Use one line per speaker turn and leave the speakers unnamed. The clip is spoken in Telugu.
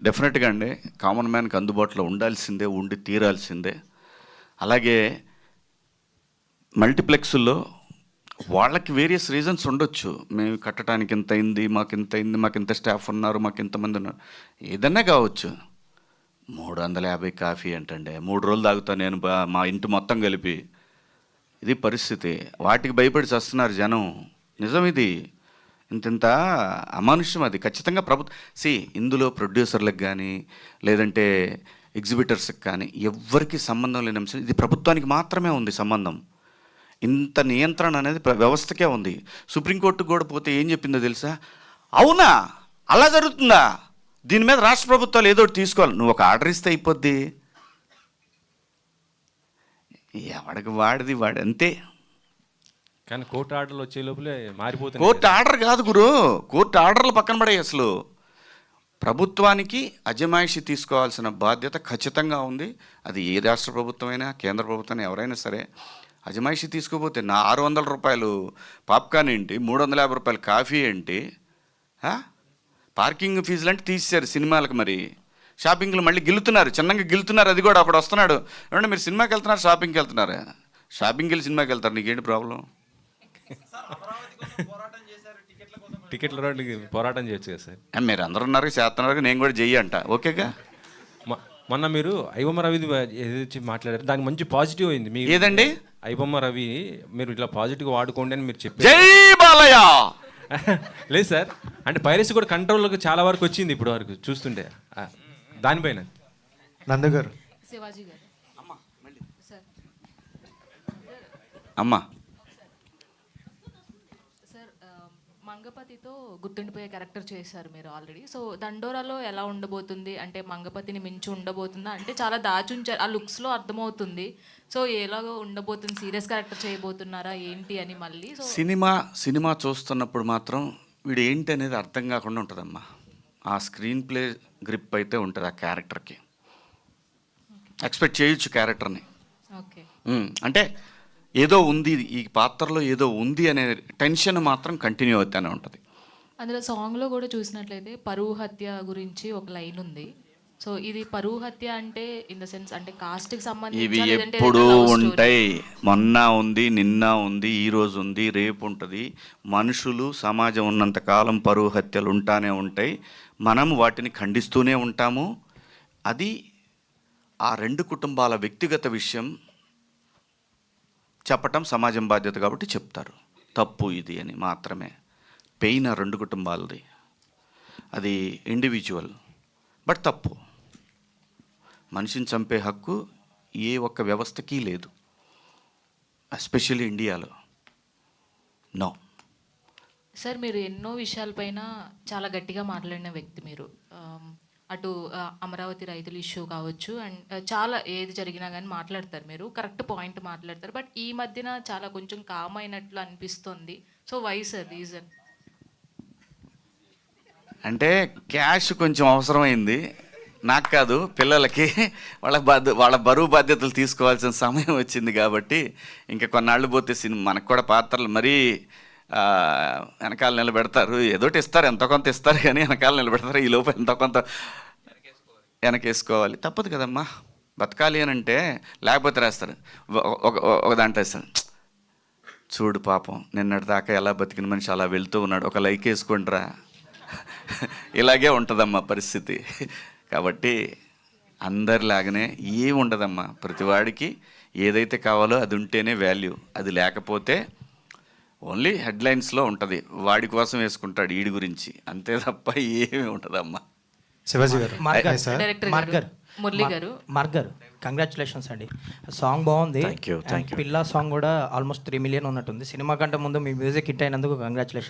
డెఫినెట్గా అండి. కామన్ మ్యాన్కి అందుబాటులో ఉండాల్సిందే, ఉండి తీరాల్సిందే. అలాగే మల్టీప్లెక్స్ల్లో వాళ్ళకి వేరియస్ రీజన్స్ ఉండొచ్చు. మేము కట్టడానికి ఇంత అయింది, మాకు ఇంత స్టాఫ్ ఉన్నారు, మాకు ఇంతమంది ఉన్నారు, ఏదన్నా కావచ్చు. 350 కాఫీ అంటండి, 3 రోజులు తాగుతా నేను మా ఇంటి మొత్తం కలిపి. ఇది పరిస్థితి. వాటికి భయపడి చస్తున్నారు జనం. నిజం ఇది. ఇంత అమానుష్యం అది. ఖచ్చితంగా ఇందులో ప్రొడ్యూసర్లకు కానీ లేదంటే ఎగ్జిబిటర్స్కి కానీ ఎవ్వరికి సంబంధం లేని అంశం. ఇది ప్రభుత్వానికి మాత్రమే ఉంది సంబంధం. ఇంత నియంత్రణ అనేది వ్యవస్థకే ఉంది. సుప్రీంకోర్టుకు కూడా పోతే ఏం చెప్పిందో తెలుసా? అవునా, అలా జరుగుతుందా, దీని మీద రాష్ట్ర ప్రభుత్వాలు ఏదో ఒకటి తీసుకోవాలి. నువ్వు ఒక ఆర్డర్ ఇస్తే అయిపోద్ది. ఎవడికి వాడిది అంతే.
కానీ కోర్టు ఆర్డర్లు వచ్చే లోపలే మారిపోతుంది.
కోర్టు ఆర్డర్ కాదు గురు, కోర్టు ఆర్డర్లు పక్కన పడాయి. అసలు ప్రభుత్వానికి అజమాయిషి తీసుకోవాల్సిన బాధ్యత ఖచ్చితంగా ఉంది. అది ఏ రాష్ట్ర ప్రభుత్వమైనా కేంద్ర ప్రభుత్వం ఎవరైనా సరే. అజమాయిషి తీసుకోపోతే నా 600 రూపాయలు పాప్కార్న్ ఏంటి, 350 రూపాయలు కాఫీ ఏంటి, పార్కింగ్ ఫీజులు అంటే తీసేశారు సినిమాలకు. మరి షాపింగ్లు మళ్ళీ గిలుతున్నారు, చిన్నగా గిలుతున్నారు. అది కూడా అక్కడ వస్తున్నాడు, ఏమంటే మీరు సినిమాకి వెళ్తున్నారు, షాపింగ్కి వెళ్తున్నారు. షాపింగ్కి వెళ్ళి సినిమాకి వెళ్తారు, నీకేంటి ప్రాబ్లం?
టికెట్ల రోడ్లకి పోరాటం చేయొచ్చు కదా సార్.
మీరు అందరూ ఉన్నారు, చేస్తున్నారు, నేను కూడా చెయ్యి అంట. ఓకేగా.
మొన్న మీరు ఐబొమ్మ రవి ఏదైతే మాట్లాడారు దానికి మంచి పాజిటివ్ అయింది. మీ
ఏదండి?
ఐబొమ్మ రవి మీరు ఇట్లా పాజిటివ్గా వాడుకోండి అని మీరు చెప్పారు.
జై బాలయ్య.
లేదు సార్, అంటే పైరసీ కూడా కంట్రోల్లోకి చాలా వరకు వచ్చింది ఇప్పుడు వరకు చూస్తుంటే. దానిపైన
నందగారు,
శివాజీ గారు,
అమ్మా
సార్ మంగపతితో గుర్తుండిపోయే క్యారెక్టర్ చేశారు మీరు ఆల్రెడీ. సో దండోరాలో ఎలా ఉండబోతుంది అంటే మంగపతిని మించి ఉండబోతుందా అంటే చాలా దాచుంచారు, ఆ లుక్స్లో అర్థమవుతుంది. సో ఎలాగో ఉండబోతుంది, సీరియస్ క్యారెక్టర్ చేయబోతున్నారా ఏంటి అని మళ్ళీ. సో
సినిమా చూస్తున్నప్పుడు మాత్రం వీడు ఏంటి అనేది అర్థం కాకుండా ఉంటుందమ్మా. ఆ స్క్రీన్ ప్లే గ్రిప్ అయితే ఉంటుంది ఆ క్యారెక్టర్కి. ఎక్స్పెక్ట్ చేయొచ్చు క్యారెక్టర్ని.
ఓకే,
అంటే ఏదో ఉంది, ఈ పాత్రలో ఏదో ఉంది అనే టెన్షన్ మాత్రం కంటిన్యూ అవుతూనే ఉంటుంది.
అందులో సాంగ్లో కూడా చూసినట్లయితే పరువు హత్య గురించి ఒక లైన్ ఉంది. సో ఇది పరువు హత్య అంటే ఇన్ ద సెన్స్ అంటే కాస్ట్కి సంబంధించి
ఇవి ఎప్పుడూ ఉంటాయి. మొన్న ఉంది, నిన్న ఉంది, ఈరోజు ఉంది, రేపు ఉంటుంది. మనుషులు సమాజం ఉన్నంతకాలం పరువు హత్యలు ఉంటానే ఉంటాయి. మనం వాటిని ఖండిస్తూనే ఉంటాము. అది ఆ 2 కుటుంబాల వ్యక్తిగత విషయం. చెప్పటం సమాజం బాధ్యత కాబట్టి చెప్తారు. తప్పు ఇది అని మాత్రమే. పెయిన్ ఆ 2 కుటుంబాలది, అది ఇండివిజువల్. బట్ తప్పు. మనిషిని చంపే హక్కు ఏ ఒక్క వ్యవస్థకి లేదు, ఎస్పెషల్లీ ఇండియాలో. నో
సార్, మీరు ఎన్నో విషయాలపైన చాలా గట్టిగా మాట్లాడిన వ్యక్తి మీరు. అటు అమరావతి రైతుల ఇష్యూ కావచ్చు, అండ్ చాలా ఏది జరిగినా కానీ మాట్లాడతారు మీరు, కరెక్ట్ పాయింట్ మాట్లాడతారు. బట్ ఈ మధ్యన చాలా కొంచెం కామ్ అయినట్లు అనిపిస్తుంది. So why sir reason?
అంటే క్యాష్ కొంచెం అవసరమైంది, నాకు కాదు, పిల్లలకి. వాళ్ళ బరువు బాధ్యతలు తీసుకోవాల్సిన సమయం వచ్చింది కాబట్టి ఇంకా కొన్నాళ్ళు పోతే మనకు కూడా పాత్రలు మరీ వెనకాల నిలబెడతారు. ఏదోటి ఇస్తారు, ఎంతో కొంత ఇస్తారు, కానీ వెనకాల నిలబెడతారు. ఈ లోపు ఎంతో కొంత వెనకేసుకోవాలి, తప్పదు కదమ్మా. బతకాలి అని అంటే లేకపోతే రాస్తారు, ఒక దాంట్లో వేస్తారు, చూడు పాపం నిన్నటి దాకా ఎలా బతికిన మనిషి అలా వెళ్తూ ఉన్నాడు, ఒక లైక్ వేసుకుంటారా. ఇలాగే ఉంటుందమ్మా పరిస్థితి. కాబట్టి అందరిలాగానే ఏమి ఉండదమ్మా. ప్రతివాడికి ఏదైతే కావాలో అది ఉంటేనే వాల్యూ. అది లేకపోతే ఓన్లీ హెడ్లైన్స్లో ఉంటుంది, వాడి కోసం వేసుకుంటాడు ఈడి గురించి, అంతే తప్ప ఏమి ఉంటుందమ్మా.
శివాజీ గారు,
మురళి గారు,
మార్క్ గారు, కంగ్రాచులేషన్స్ అండి. సాంగ్ బాగుంది. పిల్లా సాంగ్ కూడా ఆల్మోస్ట్ 3 మిలియన్ ఉన్నట్టుంది. సినిమా కంటే ముందు మీ మ్యూజిక్ హిట్ అయినందుకు కంగ్రాచులేషన్స్.